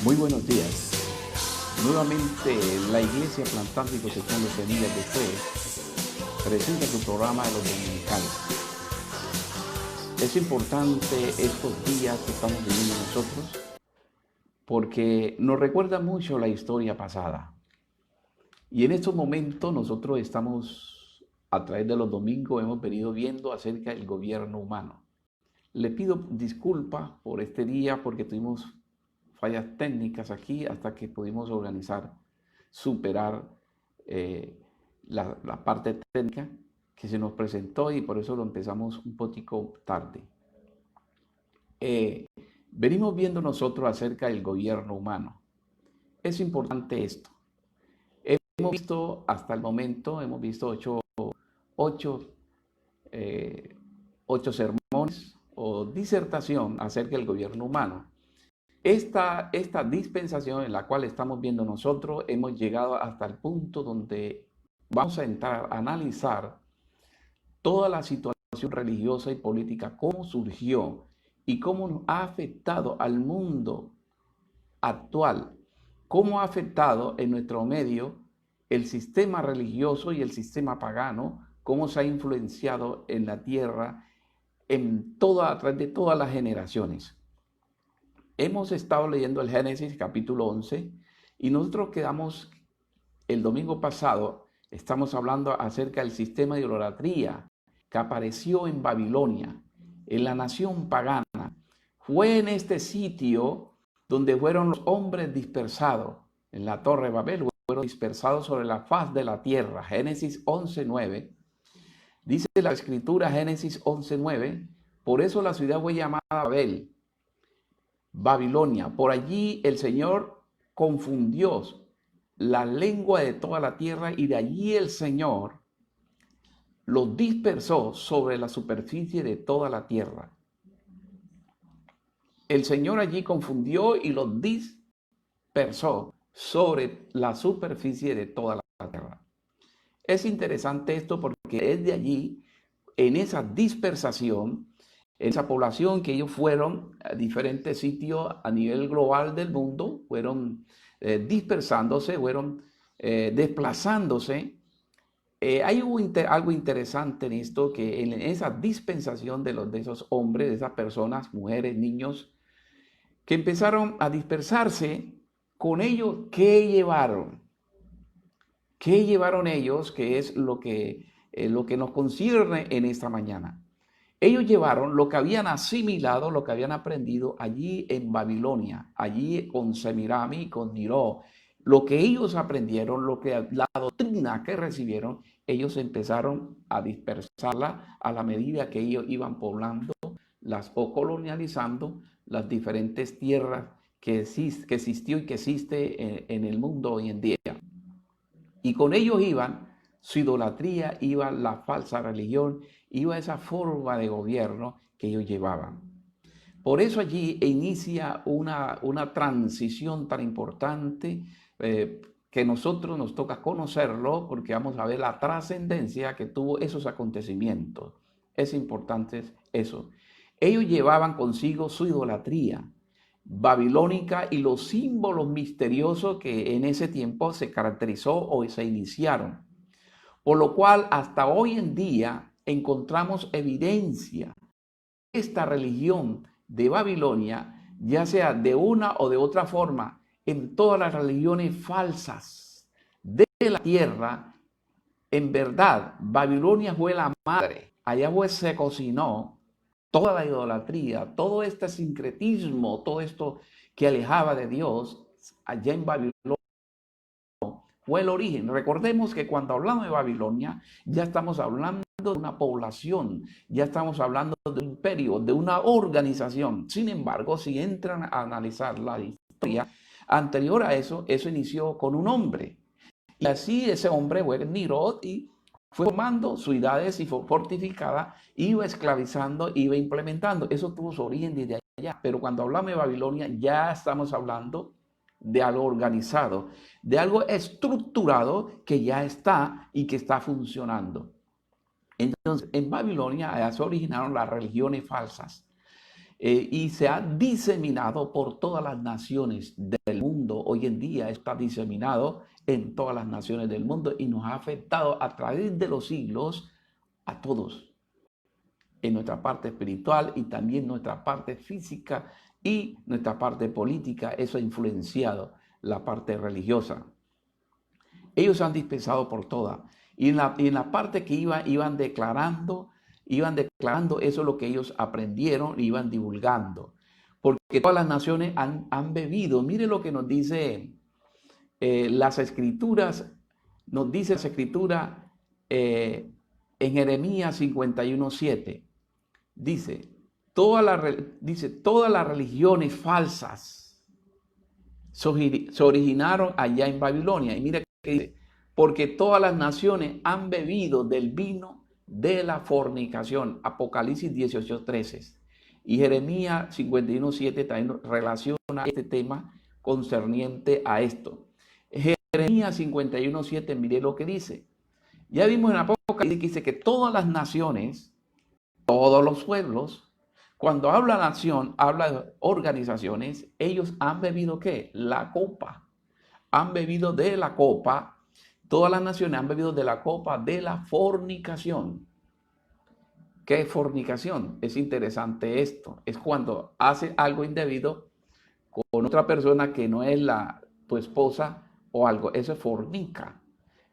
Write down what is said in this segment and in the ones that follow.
Muy buenos días. Nuevamente la Iglesia Plantando y Cosechando Semillas de Fe presenta su programa de los dominicales. Es importante estos días que estamos viviendo nosotros porque nos recuerda mucho la historia pasada. Y en estos momentos nosotros estamos, a través de los domingos, hemos venido viendo acerca del gobierno humano. Le pido disculpas por este día porque tuvimos fallas técnicas aquí hasta que pudimos organizar, superar la parte técnica que se nos presentó y por eso lo empezamos un poquito tarde. Venimos viendo nosotros acerca del gobierno humano. Es importante esto. Hemos visto hasta el momento, hemos visto ocho sermones o disertación acerca del gobierno humano. Esta dispensación en la cual estamos viendo nosotros, hemos llegado hasta el punto donde vamos a entrar a analizar toda la situación religiosa y política, cómo surgió y cómo ha afectado al mundo actual, cómo ha afectado en nuestro medio el sistema religioso y el sistema pagano, cómo se ha influenciado en la tierra a través de todas las generaciones. Hemos estado leyendo el Génesis capítulo 11 y nosotros quedamos el domingo pasado, estamos hablando acerca del sistema de idolatría que apareció en Babilonia, en la nación pagana. Fue en este sitio donde fueron los hombres dispersados en la Torre de Babel, fueron dispersados sobre la faz de la tierra. Génesis 11:9. Dice la escritura, Génesis 11:9, por eso la ciudad fue llamada Babel, Babilonia. Por allí el Señor confundió la lengua de toda la tierra y de allí el Señor los dispersó sobre la superficie de toda la tierra. El Señor allí confundió y los dispersó sobre la superficie de toda la tierra. Es interesante esto porque es de allí, en esa dispersación, en esa población que ellos fueron a diferentes sitios a nivel global del mundo, fueron dispersándose, fueron desplazándose. Hay algo interesante en esto, que en esa dispensación de esos hombres, de esas personas, mujeres, niños, que empezaron a dispersarse, con ellos, ¿qué llevaron? ¿Qué llevaron ellos? Que es lo que nos concierne en esta mañana. Ellos llevaron lo que habían asimilado, lo que habían aprendido allí en Babilonia, allí con Semirami y con Niró. Lo que ellos aprendieron, la doctrina que recibieron, ellos empezaron a dispersarla a la medida que ellos iban poblando o colonializando las diferentes tierras que existió y que existe en el mundo hoy en día. Y con ellos iban su idolatría, iba la falsa religión, iba esa forma de gobierno que ellos llevaban. Por eso allí inicia una transición tan importante que nosotros nos toca conocerlo, porque vamos a ver la trascendencia que tuvo esos acontecimientos. Es importante eso. Ellos llevaban consigo su idolatría babilónica y los símbolos misteriosos que en ese tiempo se caracterizó o se iniciaron. Por lo cual hasta hoy en día encontramos evidencia de esta religión de Babilonia, ya sea de una o de otra forma, en todas las religiones falsas de la tierra. En verdad, Babilonia fue la madre. Allá pues se cocinó toda la idolatría, todo este sincretismo, todo esto que alejaba de Dios. Allá en Babilonia fue el origen. Recordemos que cuando hablamos de Babilonia, ya estamos hablando de una población, ya estamos hablando de un imperio, de una organización. Sin embargo, si entran a analizar la historia anterior a eso, eso inició con un hombre. Y así ese hombre fue Nirod y fue formando ciudades y fortificadas, iba esclavizando, iba implementando. Eso tuvo su origen desde allá. Pero cuando hablamos de Babilonia, ya estamos hablando de algo organizado, de algo estructurado que ya está y que está funcionando. Entonces, en Babilonia se originaron las religiones falsas. y se ha diseminado por todas las naciones del mundo. Hoy en día está diseminado en todas las naciones del mundo y nos ha afectado a través de los siglos a todos, en nuestra parte espiritual y también nuestra parte física y nuestra parte política. Eso ha influenciado la parte religiosa. Ellos han dispensado por toda. Y en la parte que iban declarando eso es lo que ellos aprendieron y iban divulgando. Porque todas las naciones han bebido. Mire lo que nos dice las escrituras. Nos dice la escritura en Jeremías 51:7. Dice, todas las religiones falsas se originaron allá en Babilonia. Y mira que dice, porque todas las naciones han bebido del vino de la fornicación. Apocalipsis 18:13. Y Jeremías 51:7 también relaciona este tema concerniente a esto. Jeremías 51:7, mire lo que dice. Ya vimos en Apocalipsis que dice que todas las naciones, todos los pueblos, cuando habla nación, habla de organizaciones, ellos han bebido ¿qué? La copa. Han bebido de la copa. Todas las naciones han bebido de la copa de la fornicación. ¿Qué es fornicación? Es interesante esto. Es cuando hace algo indebido con otra persona que no es tu esposa o algo. Eso es fornica.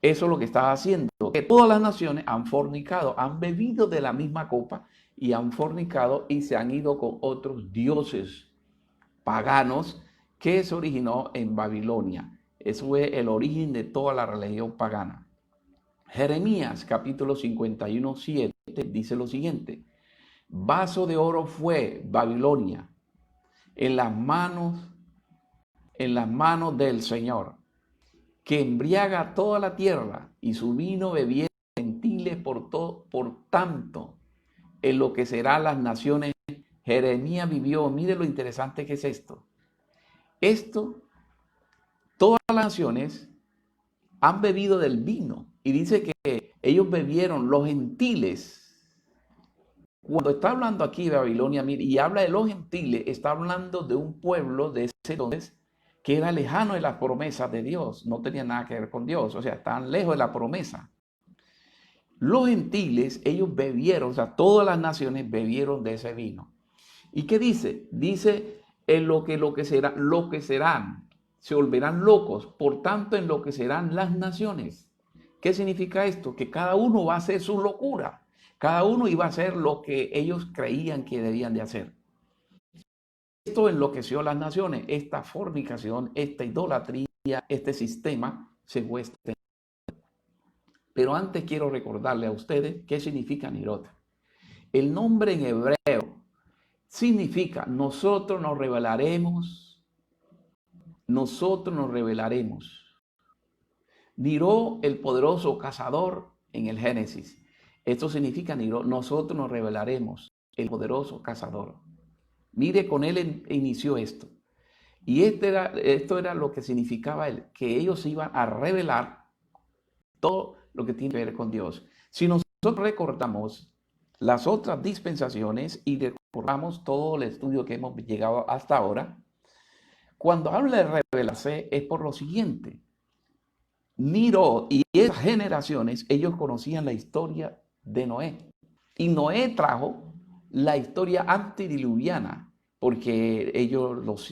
Eso es lo que está haciendo. Que todas las naciones han fornicado, han bebido de la misma copa y han fornicado y se han ido con otros dioses paganos que se originó en Babilonia. Eso fue el origen de toda la religión pagana. Jeremías capítulo 51:7 dice lo siguiente: vaso de oro fue Babilonia en las manos del Señor, que embriaga toda la tierra, y su vino bebieron gentiles por tanto enloquecerán las naciones. Jeremías vivió, mire lo interesante que es esto. Todas las naciones han bebido del vino, y dice que ellos bebieron, los gentiles. Cuando está hablando aquí de Babilonia, mire, y habla de los gentiles, está hablando de un pueblo de ese entonces que era lejano de las promesas de Dios, no tenía nada que ver con Dios, o sea, estaban lejos de la promesa. Los gentiles, ellos bebieron, o sea, todas las naciones bebieron de ese vino. ¿Y qué dice? Dice, en lo que serán, se volverán locos, por tanto enloquecerán las naciones. ¿Qué significa esto? Que cada uno va a hacer su locura. Cada uno iba a hacer lo que ellos creían que debían de hacer. Esto enloqueció a las naciones. Esta fornicación, esta idolatría, este sistema se fue extendiendo. Pero antes quiero recordarle a ustedes qué significa Nirot. El nombre en hebreo significa nosotros nos revelaremos. Nosotros nos revelaremos. Niró, el poderoso cazador en el Génesis. Esto significa Niró, nosotros nos revelaremos, el poderoso cazador. Mire, con él inició esto. Y esto era lo que significaba él, que ellos iban a revelar todo lo que tiene que ver con Dios. Si nosotros recordamos las otras dispensaciones y recordamos todo el estudio que hemos llegado hasta ahora, cuando habla de revelarse es por lo siguiente. Niró y esas generaciones, ellos conocían la historia de Noé. Y Noé trajo la historia antediluviana, porque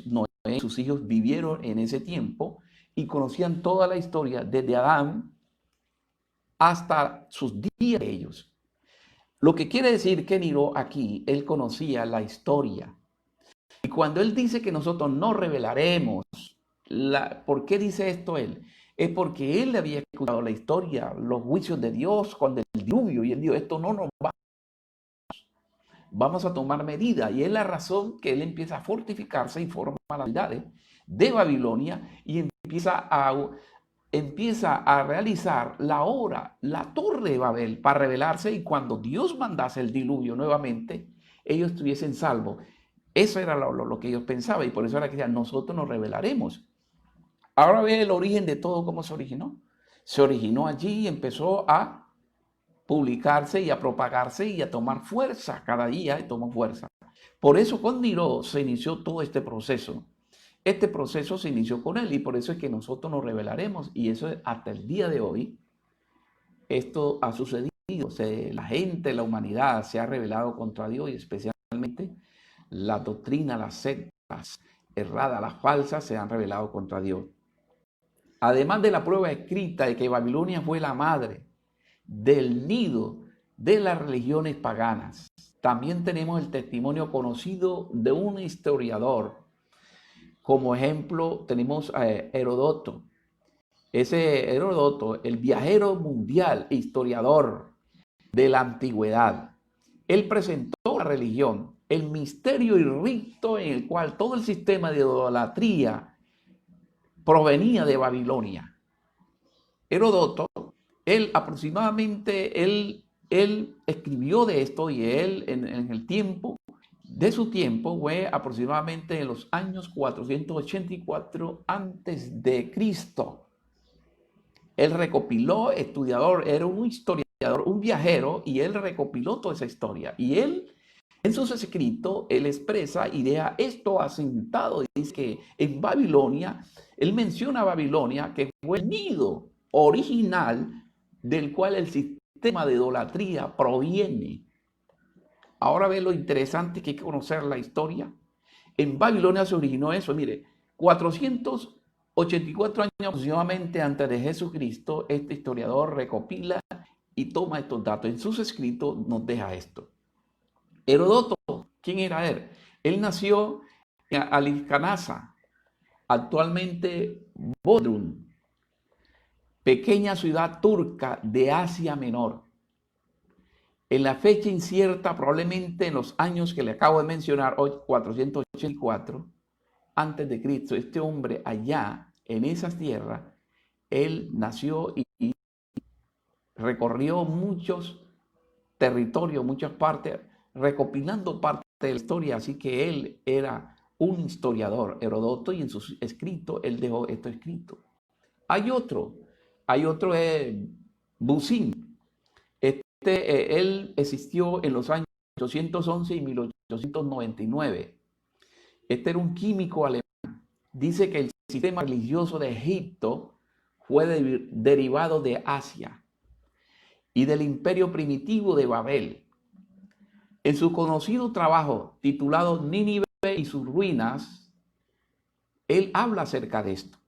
Noé y sus hijos vivieron en ese tiempo y conocían toda la historia desde Adán hasta sus días de ellos. Lo que quiere decir que Niró aquí, él conocía la historia. Y cuando él dice que nosotros no revelaremos, ¿por qué dice esto él? Es porque él había escuchado la historia, los juicios de Dios con el diluvio, y él dijo, esto no nos va. Vamos a tomar medidas. Y es la razón que él empieza a fortificarse y forma las ciudades de Babilonia y empieza a realizar la torre de Babel para rebelarse, y cuando Dios mandase el diluvio nuevamente, ellos estuviesen salvos. Eso era lo que ellos pensaban, y por eso era que decían, nosotros nos rebelaremos. Ahora ve el origen de todo, cómo se originó. Se originó allí y empezó a publicarse y a propagarse y a tomar fuerza. Cada día tomó fuerza. Por eso con Niro se inició todo este proceso. Este proceso se inició con él y por eso es que nosotros nos rebelaremos. Y eso hasta el día de hoy, esto ha sucedido. La gente, la humanidad se ha rebelado contra Dios y especialmente la doctrina, las sectas erradas, las falsas, se han rebelado contra Dios. Además de la prueba escrita de que Babilonia fue la madre del nido de las religiones paganas, también tenemos el testimonio conocido de un historiador. Como ejemplo tenemos a Heródoto. Ese Heródoto, el viajero mundial, historiador de la antigüedad, él presentó la religión, el misterio y rito en el cual todo el sistema de idolatría provenía de Babilonia. Heródoto, él escribió de esto y él en el tiempo de su tiempo fue aproximadamente en los años 484 antes de Cristo. Él recopiló, estudiador, era un historiador, un viajero, y él recopiló toda esa historia. Y él, en sus escritos, él expresa y deja esto asentado. Dice que en Babilonia, él menciona a Babilonia, que fue el nido original del cual el sistema de idolatría proviene. Ahora ve lo interesante que hay que conocer la historia. En Babilonia se originó eso. Mire, 484 años aproximadamente antes de Jesucristo, este historiador recopila y toma estos datos. En sus escritos nos deja esto. Heródoto, ¿quién era él? Él nació en Halicarnaso, actualmente Bodrum, pequeña ciudad turca de Asia Menor. En la fecha incierta, probablemente en los años que le acabo de mencionar, 484, antes de Cristo, este hombre allá, en esas tierras, él nació y recorrió muchos territorios, muchas partes, recopilando parte de la historia, así que él era un historiador, Heródoto, y en sus escritos, él dejó esto escrito. Hay otro Bucín. Él existió en los años 1811 y 1899. Este era un químico alemán. Dice que el sistema religioso de Egipto fue derivado de Asia y del imperio primitivo de Babel. En su conocido trabajo titulado Nínive y sus ruinas, él habla acerca de esto.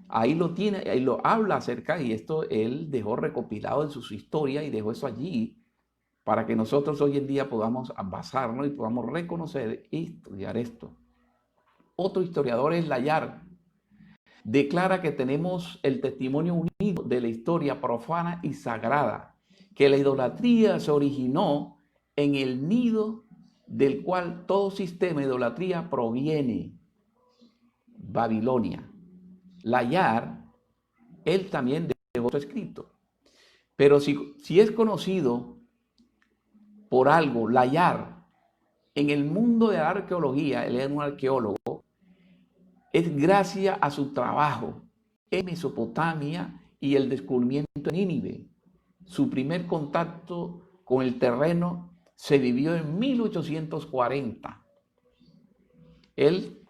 Ahí lo tiene, ahí lo habla acerca, y esto él dejó recopilado en su historia y dejó eso allí para que nosotros hoy en día podamos basarnos y podamos reconocer y estudiar esto. Otro historiador es Layard. Declara que tenemos el testimonio unido de la historia profana y sagrada, que la idolatría se originó en el nido del cual todo sistema de idolatría proviene, Babilonia. Layard, él también dejó su escrito. Pero si es conocido por algo, Layard, en el mundo de la arqueología, él era un arqueólogo, es gracias a su trabajo en Mesopotamia y el descubrimiento de Nínive. Su primer contacto con el terreno se vivió en 1840. Él,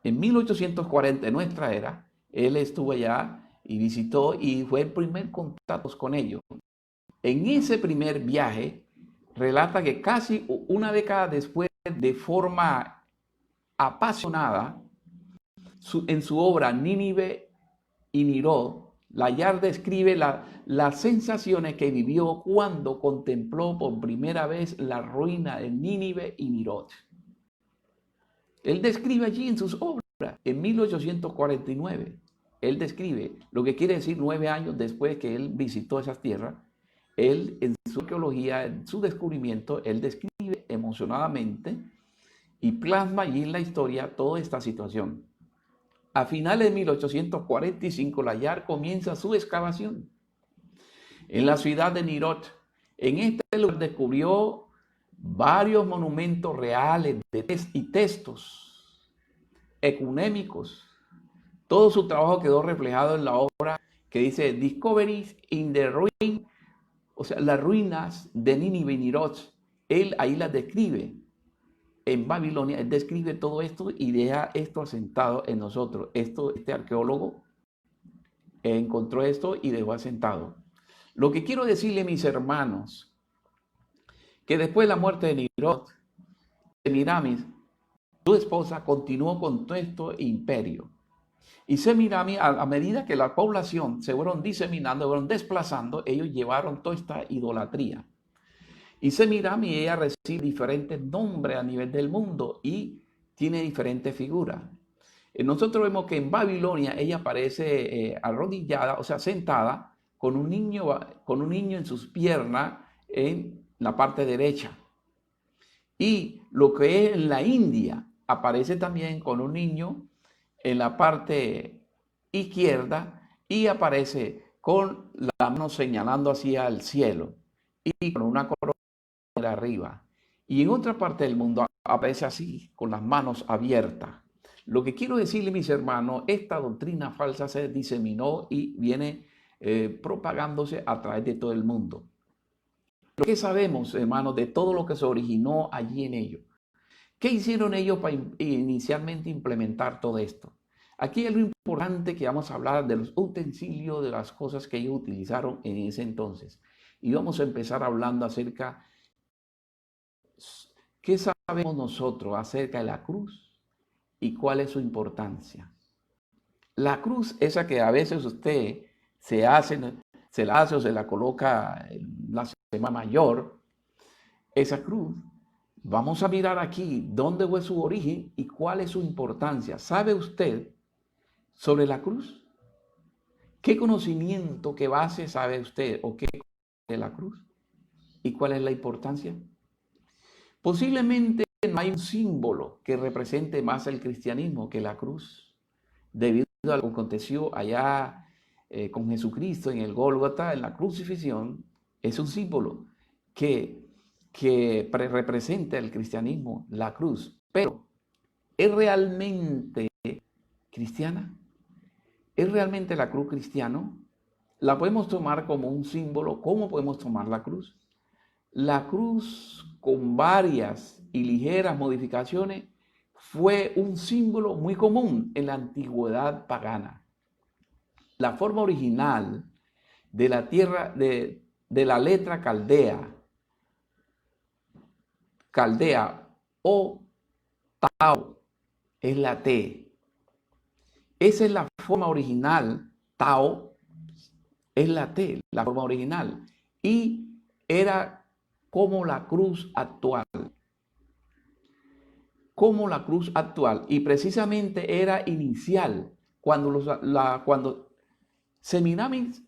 en 1840, en nuestra era, él estuvo allá y visitó y fue el primer contacto con ellos. En ese primer viaje, relata que casi una década después, de forma apasionada, en su obra Nínive y Niro, Layard describe las sensaciones que vivió cuando contempló por primera vez la ruina de Nínive y Nirot. Él describe allí en sus obras, en 1849, él describe lo que quiere decir 9 años después que él visitó esas tierras. Él, en su arqueología, en su descubrimiento, él describe emocionadamente y plasma allí en la historia toda esta situación. A finales de 1845, Layard comienza su excavación en la ciudad de Nirot. En este lugar descubrió varios monumentos reales y textos ecuménicos. Todo su trabajo quedó reflejado en la obra que dice Discoveries in the Ruin, o sea, las ruinas de Nínive y Nirot. Él ahí las describe. en Babilonia, él describe todo esto y deja esto asentado en nosotros. Este arqueólogo encontró esto y dejó asentado. Lo que quiero decirle, mis hermanos, que después de la muerte de Nimrod, Semiramis, su esposa, continuó con todo este imperio. Y Semiramis, a medida que la población se fueron diseminando, fueron desplazando, ellos llevaron toda esta idolatría. Y Semiramis, ella recibe diferentes nombres a nivel del mundo y tiene diferentes figuras. Nosotros vemos que en Babilonia ella aparece arrodillada, o sea, sentada, con un niño en sus piernas en la parte derecha. Y lo que es en la India, aparece también con un niño en la parte izquierda y aparece con la mano señalando hacia el cielo y con una corona de arriba. Y en otra parte del mundo aparece así, con las manos abiertas. Lo que quiero decirle, mis hermanos, esta doctrina falsa se diseminó y viene propagándose a través de todo el mundo. Lo que sabemos, hermanos, de todo lo que se originó allí en ellos. ¿Qué hicieron ellos para inicialmente implementar todo esto? Aquí es lo importante que vamos a hablar de los utensilios, de las cosas que ellos utilizaron en ese entonces. Y vamos a empezar hablando acerca de qué sabemos nosotros acerca de la cruz y cuál es su importancia. La cruz, esa que a veces usted se la hace o se la coloca en la Semana Mayor, esa cruz, vamos a mirar aquí dónde fue su origen y cuál es su importancia. ¿Sabe usted sobre la cruz? ¿Qué conocimiento, qué base sabe usted o qué de la cruz? ¿Y cuál es la importancia? Posiblemente no hay un símbolo que represente más el cristianismo que la cruz, debido a lo que aconteció allá con Jesucristo en el Gólgota, en la crucifixión. Es un símbolo que representa el cristianismo, la cruz. Pero, ¿es realmente cristiana? ¿Es realmente la cruz cristiana? ¿La podemos tomar como un símbolo? ¿Cómo podemos tomar la cruz? La cruz, con varias y ligeras modificaciones, fue un símbolo muy común en la antigüedad pagana. La forma original de la tierra, de la letra caldea o tau, es la T. Esa es la forma original, tau, es la T, la forma original. Y era como la cruz actual. Como la cruz actual. Y precisamente era inicial. Cuando Semiramis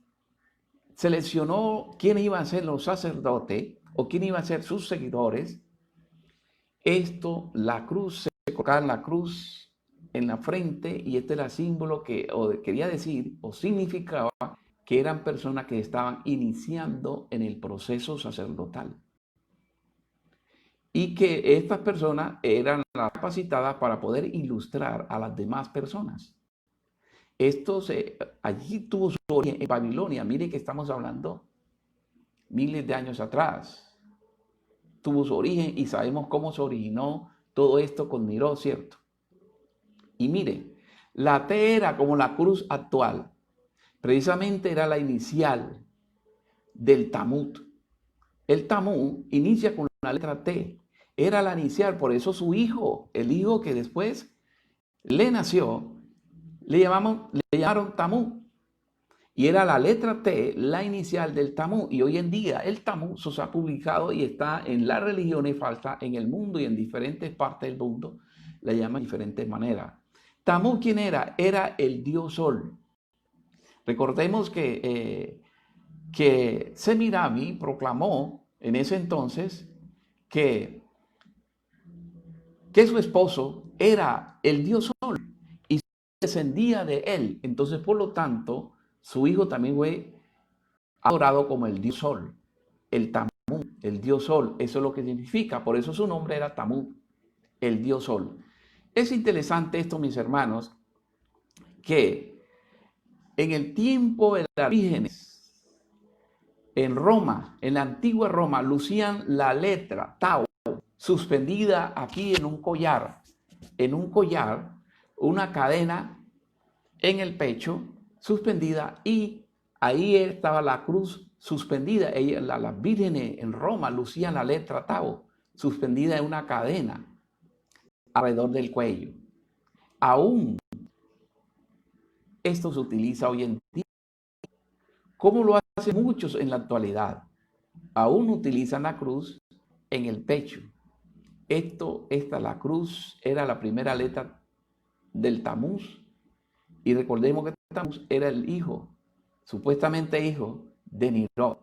seleccionó quiénes iban a ser los sacerdotes o quiénes iban a ser sus seguidores, la cruz, se colocaba en la cruz en la frente y este era símbolo que quería decir o significaba que eran personas que estaban iniciando en el proceso sacerdotal y que estas personas eran capacitadas para poder ilustrar a las demás personas. Allí tuvo su origen en Babilonia. Mire que estamos hablando miles de años atrás. Tuvo su origen y sabemos cómo se originó todo esto con Nimrod, ¿cierto? Y mire, la T era como la cruz actual. Precisamente era la inicial del Tamut. El Tamut inicia con la letra T. Era la inicial, por eso su hijo, el hijo que después le nació, le llamaron Tamut. Y era la letra T, la inicial del Tamut. Y hoy en día el Tamut se ha publicado y está en las religiones falsas en el mundo y en diferentes partes del mundo. La llaman de diferentes maneras. Tamut, ¿quién era? Era el dios Sol. Recordemos que Semiramis proclamó en ese entonces que su esposo era el dios Sol y descendía de él. Entonces, por lo tanto, su hijo también fue adorado como el dios Sol, el Tamut, el dios Sol. Eso es lo que significa. Por eso su nombre era Tamut, el dios Sol. Es interesante esto, mis hermanos, que en el tiempo de las vírgenes, en Roma, en la antigua Roma, lucían la letra Tau, suspendida aquí en un collar, una cadena en el pecho, suspendida, y ahí estaba la cruz suspendida. Las vírgenes en Roma lucían la letra Tau, suspendida en una cadena alrededor del cuello. Aún esto se utiliza hoy en día, como lo hacen muchos en la actualidad. Aún utilizan la cruz en el pecho. La cruz era la primera letra del Tamuz, y recordemos que Tamuz era el hijo, supuestamente hijo de Nimrod.